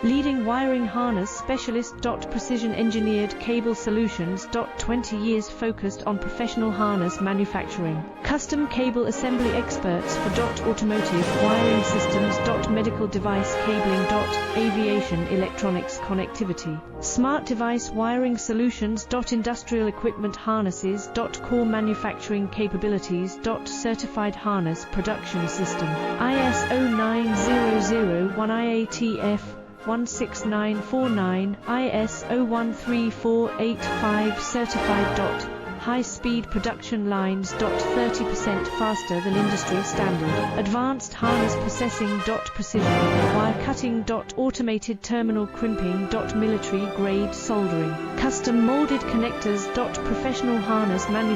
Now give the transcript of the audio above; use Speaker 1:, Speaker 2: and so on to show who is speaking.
Speaker 1: Leading wiring harness specialist. Precision engineered cable solutions. 20 years focused on professional harness manufacturing. Custom cable assembly experts for automotive wiring systems. Medical device cabling. Aviation electronics connectivity. Smart device wiring solutions. Industrial equipment harnesses. Core manufacturing capabilities. Certified harness production system. ISO 9001 IATF 16949, ISO 13485 certified. High-speed production lines. 30% faster than industry standard. Advanced harness processing. Precision wire cutting. Automated terminal crimping. Military grade soldering. Custom molded connectors. Professional harness manufacturing.